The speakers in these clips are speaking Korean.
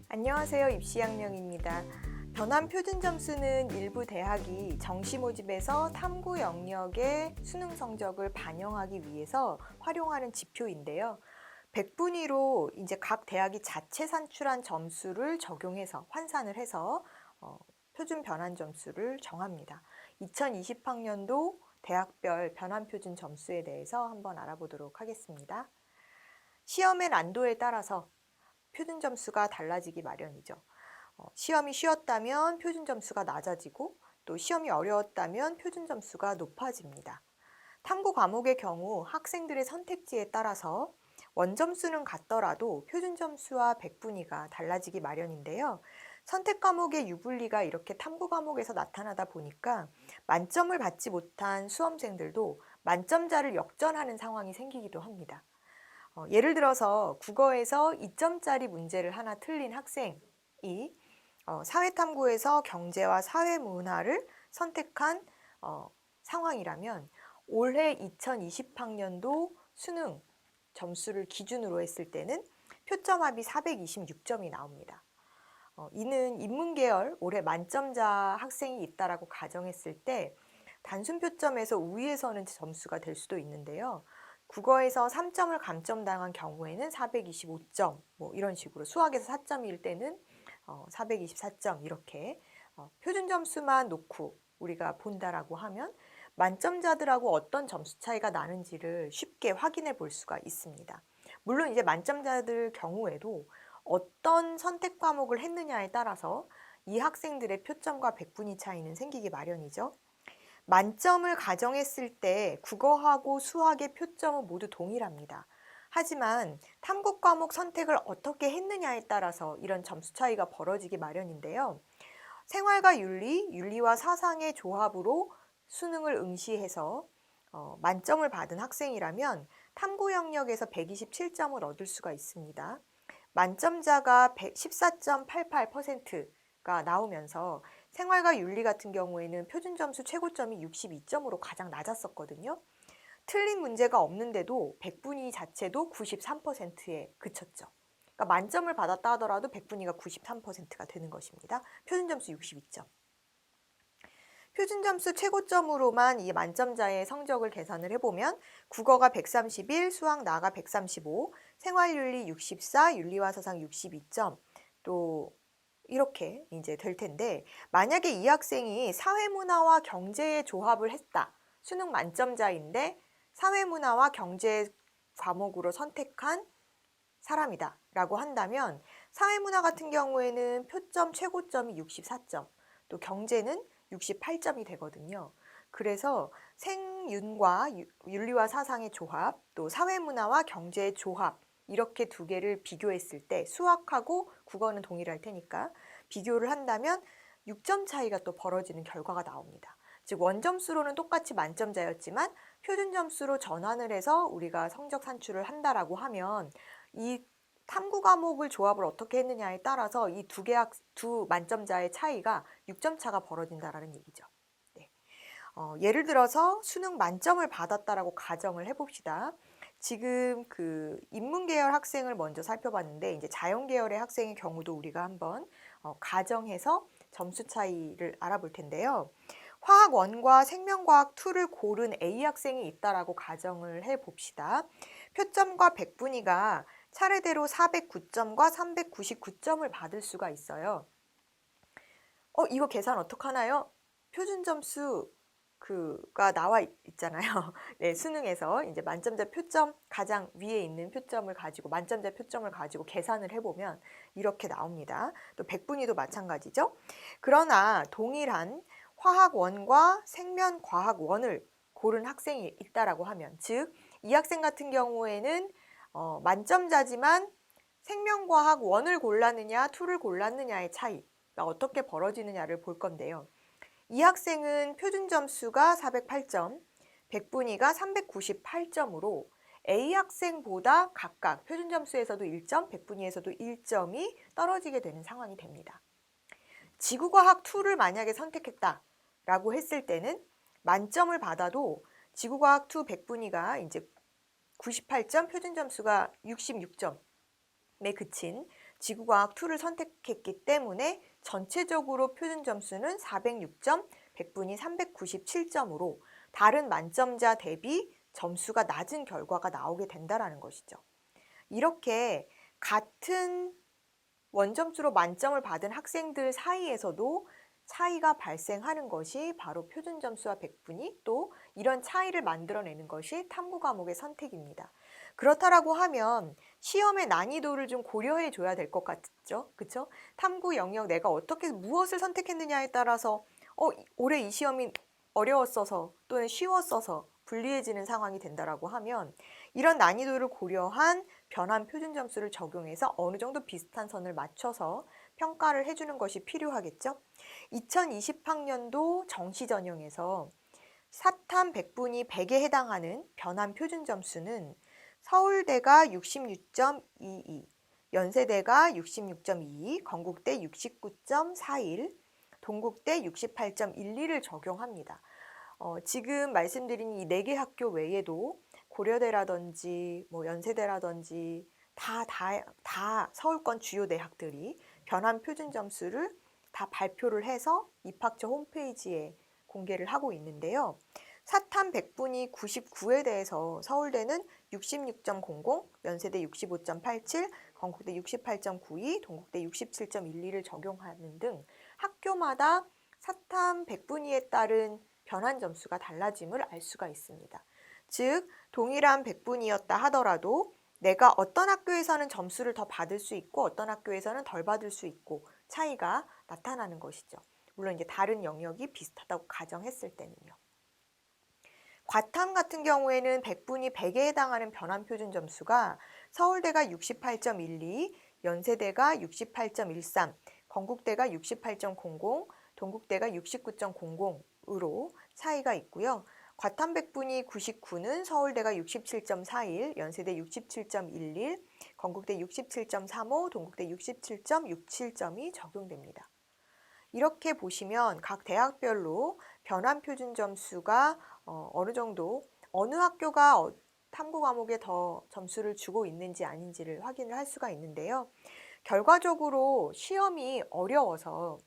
안녕하세요. 입시양령입니다. 변환 표준 점수는 일부 대학이 정시 모집에서 탐구 영역의 수능 성적을 반영하기 위해서 활용하는 지표인데요. 백분위로 이제 각 대학이 자체 산출한 점수를 적용해서 환산을 해서 표준 변환 점수를 정합니다. 2020학년도 대학별 변환 표준 점수에 대해서 한번 알아보도록 하겠습니다. 시험의 난도에 따라서 표준 점수가 달라지기 마련이죠. 시험이 쉬웠다면 표준 점수가 낮아지고 또 시험이 어려웠다면 표준 점수가 높아집니다. 탐구 과목의 경우 학생들의 선택지에 따라서 원점수는 같더라도 표준 점수와 백분위가 달라지기 마련인데요. 선택 과목의 유불리가 이렇게 탐구 과목에서 나타나다 보니까 만점을 받지 못한 수험생들도 만점자를 역전하는 상황이 생기기도 합니다. 예를 들어서 국어에서 2점짜리 문제를 하나 틀린 학생이 사회탐구에서 경제와 사회문화를 선택한 상황이라면 올해 2020학년도 수능 점수를 기준으로 했을 때는 표점합이 426점이 나옵니다. 이는 인문계열 올해 만점자 학생이 있다라고 가정했을 때 단순 표점에서 우위에서는 점수가 될 수도 있는데요. 국어에서 3점을 감점당한 경우에는 425점, 이런 식으로 수학에서 4점일 때는 424점 이렇게 표준 점수만 놓고 우리가 본다라고 하면 만점자들하고 어떤 점수 차이가 나는지를 쉽게 확인해 볼 수가 있습니다. 물론 이제 만점자들 경우에도 어떤 선택 과목을 했느냐에 따라서 이 학생들의 표점과 백분위 차이는 생기기 마련이죠. 만점을 가정했을 때 국어하고 수학의 표점은 모두 동일합니다. 하지만 탐구 과목 선택을 어떻게 했느냐에 따라서 이런 점수 차이가 벌어지기 마련인데요. 생활과 윤리, 윤리와 사상의 조합으로 수능을 응시해서 만점을 받은 학생이라면 탐구 영역에서 127점을 얻을 수가 있습니다. 만점자가 14.88%가 나오면서 생활과 윤리 같은 경우에는 표준 점수 최고점이 62점으로 가장 낮았었거든요. 틀린 문제가 없는데도 백분위 자체도 93%에 그쳤죠. 그러니까 만점을 받았다 하더라도 백분위가 93%가 되는 것입니다. 표준 점수 62점. 표준 점수 최고점으로만 이 만점자의 성적을 계산을 해보면 국어가 131, 수학 나가 135, 생활윤리 64, 윤리와 사상 62점 또 이렇게 이제 될 텐데 만약에 이 학생이 사회문화와 경제의 조합을 했다. 수능 만점자인데 사회문화와 경제 과목으로 선택한 사람이다 라고 한다면 사회문화 같은 경우에는 표점 최고점이 64점 또 경제는 68점이 되거든요. 그래서 생윤과 윤리와 사상의 조합 또 사회문화와 경제의 조합 이렇게 두 개를 비교했을 때 수학하고 국어는 동일할 테니까 비교를 한다면 6점 차이가 또 벌어지는 결과가 나옵니다. 즉 원점수로는 똑같이 만점자였지만 표준 점수로 전환을 해서 우리가 성적 산출을 한다라고 하면 이 탐구 과목을 조합을 어떻게 했느냐에 따라서 이 두 만점자의 차이가 6점 차가 벌어진다라는 얘기죠. 네. 예를 들어서 수능 만점을 받았다라고 가정을 해봅시다. 지금 그 인문계열 학생을 먼저 살펴봤는데 이제 자연계열의 학생의 경우도 우리가 한번 가정해서 점수 차이를 알아볼 텐데요. 화학 1과 생명과학 2를 고른 A 학생이 있다라고 가정을 해봅시다. 표점과 백분위가 차례대로 409점과 399점을 받을 수가 있어요. 이거 계산 어떡하나요? 표준 점수 가 나와 있잖아요. 네, 수능에서 이제 만점자 표점 가장 위에 있는 표점을 가지고 만점자 표점을 가지고 계산을 해보면 이렇게 나옵니다. 또 백분위도 마찬가지죠. 그러나 동일한 화학 1과 생명 과학 1을 고른 학생이 있다라고 하면 즉 이 학생 같은 경우에는 만점자지만 생명과학 1을 골랐느냐 2를 골랐느냐의 차이가 어떻게 벌어지느냐를 볼 건데요. 이 학생은 표준 점수가 408점, 백분위가 398점으로 A 학생보다 각각 표준 점수에서도 1점, 백분위에서도 1점이 떨어지게 되는 상황이 됩니다. 지구과학 2를 만약에 선택했다라고 했을 때는 만점을 받아도 지구과학 2 백분위가 이제 98점, 표준 점수가 66점에 그친 지구과학 2를 선택했기 때문에 전체적으로 표준 점수는 406점, 100분이 397점으로 다른 만점자 대비 점수가 낮은 결과가 나오게 된다는 것이죠. 이렇게 같은 원점수로 만점을 받은 학생들 사이에서도 차이가 발생하는 것이 바로 표준 점수와 백분위, 또 이런 차이를 만들어내는 것이 탐구 과목의 선택입니다. 그렇다라고 하면 시험의 난이도를 좀 고려해 줘야 될 것 같죠? 그쵸? 탐구 영역 내가 어떻게 무엇을 선택했느냐에 따라서 올해 이 시험이 어려웠어서 또는 쉬웠어서 불리해지는 상황이 된다라고 하면 이런 난이도를 고려한 변환 표준 점수를 적용해서 어느 정도 비슷한 선을 맞춰서 평가를 해주는 것이 필요하겠죠. 2020학년도 정시 전형에서 사탐 100분위 100에 해당하는 변환 표준 점수는 서울대가 66.22, 연세대가 66.22, 건국대 69.41, 동국대 68.12를 적용합니다. 지금 말씀드린 이 4개 학교 외에도 고려대라든지 연세대라든지 다 서울권 주요 대학들이 변환 표준 점수를 다 발표를 해서 입학처 홈페이지에 공개를 하고 있는데요. 사탐 100분위 99에 대해서 서울대는 66.00, 연세대 65.87, 건국대 68.92, 동국대 67.12를 적용하는 등 학교마다 사탐 100분위에 따른 변환 점수가 달라짐을 알 수가 있습니다. 즉, 동일한 100분위였다 하더라도 내가 어떤 학교에서는 점수를 더 받을 수 있고 어떤 학교에서는 덜 받을 수 있고 차이가 나타나는 것이죠. 물론 이제 다른 영역이 비슷하다고 가정했을 때는요. 과탐 같은 경우에는 100분위 100에 해당하는 변환 표준 점수가 서울대가 68.12, 연세대가 68.13, 건국대가 68.00, 동국대가 69.00으로 차이가 있고요. 과탐 100분위 99는 서울대가 67.41, 연세대 67.11, 건국대 67.35, 동국대 67.67점이 적용됩니다. 이렇게 보시면 각 대학별로 변환 표준 점수가 어느 정도 어느 학교가 탐구 과목에 더 점수를 주고 있는지 아닌지를 확인을 할 수가 있는데요. 결과적으로 시험이 어려워서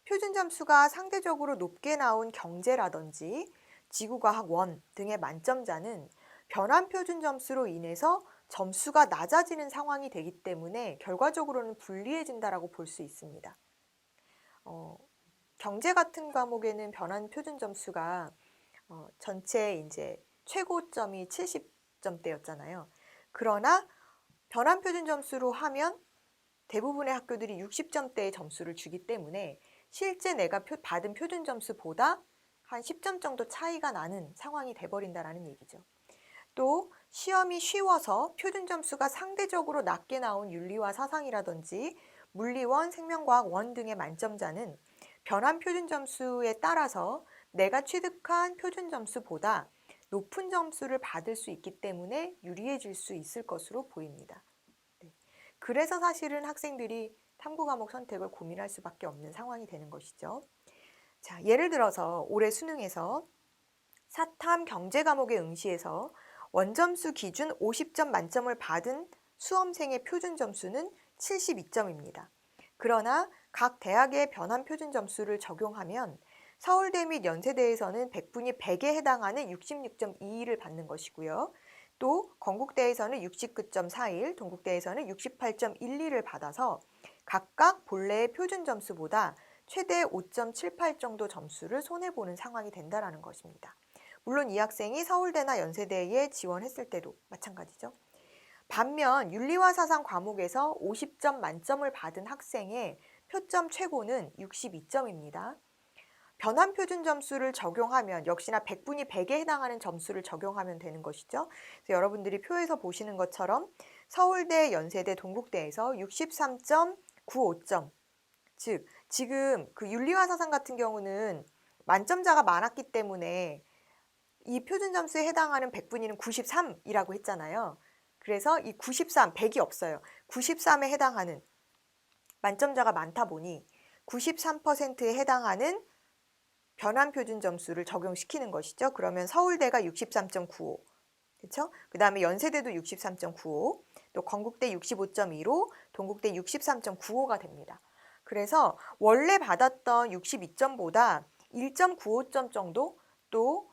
표준 점수가 상대적으로 높게 나온 경제라든지 지구과학 1 등의 만점자는 변환 표준 점수로 인해서 점수가 낮아지는 상황이 되기 때문에 결과적으로는 불리해진다라고 볼 수 있습니다. 경제 같은 과목에는 변환 표준 점수가 전체 이제 최고점이 70점대였잖아요. 그러나 변환 표준 점수로 하면 대부분의 학교들이 60점대의 점수를 주기 때문에 실제 내가 받은 표준 점수보다 한 10점 정도 차이가 나는 상황이 돼버린다는 얘기죠. 또 시험이 쉬워서 표준 점수가 상대적으로 낮게 나온 윤리와 사상이라든지 물리원, 생명과학 1 등의 만점자는 변환 표준 점수에 따라서 내가 취득한 표준 점수보다 높은 점수를 받을 수 있기 때문에 유리해질 수 있을 것으로 보입니다. 네. 그래서 사실은 학생들이 탐구 과목 선택을 고민할 수밖에 없는 상황이 되는 것이죠. 자, 예를 들어서 올해 수능에서 사탐 경제 과목의 응시에서 원점수 기준 50점 만점을 받은 수험생의 표준 점수는 72점입니다. 그러나 각 대학의 변환 표준 점수를 적용하면 서울대 및 연세대에서는 100분위 100에 해당하는 66.21을 받는 것이고요. 또 건국대에서는 69.41, 동국대에서는 68.12를 받아서 각각 본래의 표준 점수보다 최대 5.78 정도 점수를 손해보는 상황이 된다는 것입니다. 물론 이 학생이 서울대나 연세대에 지원했을 때도 마찬가지죠. 반면 윤리와 사상 과목에서 50점 만점을 받은 학생의 표점 최고는 62점입니다. 변환 표준 점수를 적용하면 역시나 100분위 100에 해당하는 점수를 적용하면 되는 것이죠. 그래서 여러분들이 표에서 보시는 것처럼 서울대, 연세대, 동국대에서 63.95점, 즉 지금 그 윤리와 사상 같은 경우는 만점자가 많았기 때문에 이 표준 점수에 해당하는 100분위는 93이라고 했잖아요. 그래서 이 93, 100이 없어요. 93에 해당하는 만점자가 많다 보니 93%에 해당하는 변환 표준 점수를 적용시키는 것이죠. 그러면 서울대가 63.95, 그렇죠? 그 다음에 연세대도 63.95, 또 건국대 65.25, 동국대 63.95가 됩니다. 그래서 원래 받았던 62점보다 1.95점 정도 또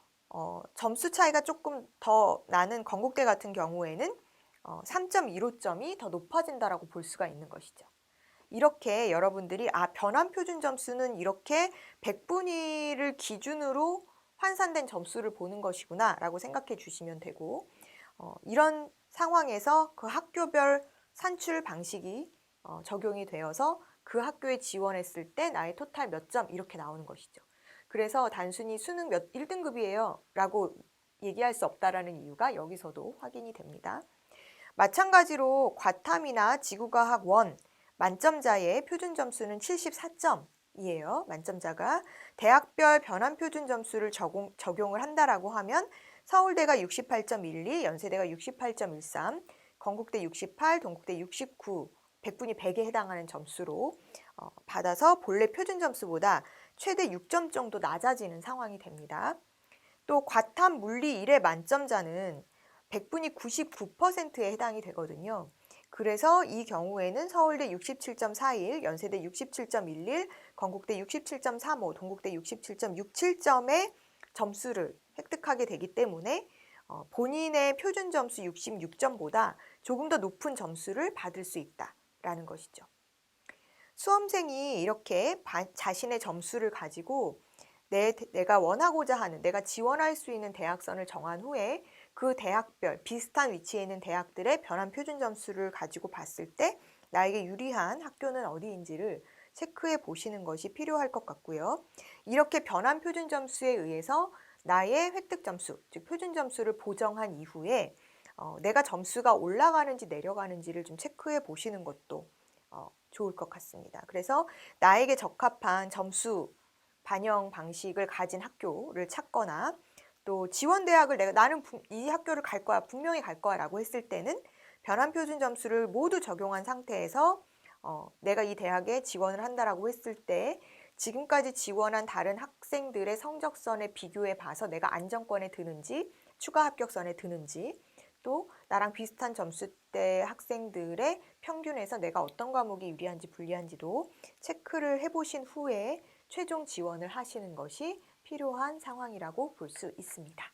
점수 차이가 조금 더 나는 건국대 같은 경우에는 3.15점이 더 높아진다라고 볼 수가 있는 것이죠. 이렇게 여러분들이 변환 표준 점수는 이렇게 100분위를 기준으로 환산된 점수를 보는 것이구나 라고 생각해 주시면 되고 이런 상황에서 그 학교별 산출 방식이 적용이 되어서 그 학교에 지원했을 때 나의 토탈 몇 점 이렇게 나오는 것이죠. 그래서 단순히 수능 몇 1등급이에요 라고 얘기할 수 없다라는 이유가 여기서도 확인이 됩니다. 마찬가지로 과탐이나 지구과학 1 만점자의 표준 점수는 74점이에요. 만점자가 대학별 변환 표준 점수를 적용을 한다라고 하면 서울대가 68.12, 연세대가 68.13, 건국대 68, 동국대 69, 100분위 100에 해당하는 점수로 받아서 본래 표준 점수보다 최대 6점 정도 낮아지는 상황이 됩니다. 또 과탐 물리 1의 만점자는 100분위 99%에 해당이 되거든요. 그래서 이 경우에는 서울대 67.41, 연세대 67.11, 건국대 67.35, 동국대 67.67점의 점수를 획득하게 되기 때문에 본인의 표준 점수 66점보다 조금 더 높은 점수를 받을 수 있다라는 것이죠. 수험생이 이렇게 자신의 점수를 가지고 내가 원하고자 하는, 내가 지원할 수 있는 대학선을 정한 후에 그 대학별 비슷한 위치에 있는 대학들의 변환 표준 점수를 가지고 봤을 때 나에게 유리한 학교는 어디인지를 체크해 보시는 것이 필요할 것 같고요. 이렇게 변환 표준 점수에 의해서 나의 획득 점수, 즉 표준 점수를 보정한 이후에 내가 점수가 올라가는지 내려가는지를 좀 체크해 보시는 것도 좋을 것 같습니다. 그래서 나에게 적합한 점수 반영 방식을 가진 학교를 찾거나 또 지원 대학을 나는 이 학교를 갈 거야, 분명히 갈 거야 라고 했을 때는 변환 표준 점수를 모두 적용한 상태에서 내가 이 대학에 지원을 한다라고 했을 때 지금까지 지원한 다른 학생들의 성적선에 비교해 봐서 내가 안정권에 드는지 추가 합격선에 드는지 또 나랑 비슷한 점수대 학생들의 평균에서 내가 어떤 과목이 유리한지 불리한지도 체크를 해보신 후에 최종 지원을 하시는 것이 필요한 상황이라고 볼 수 있습니다.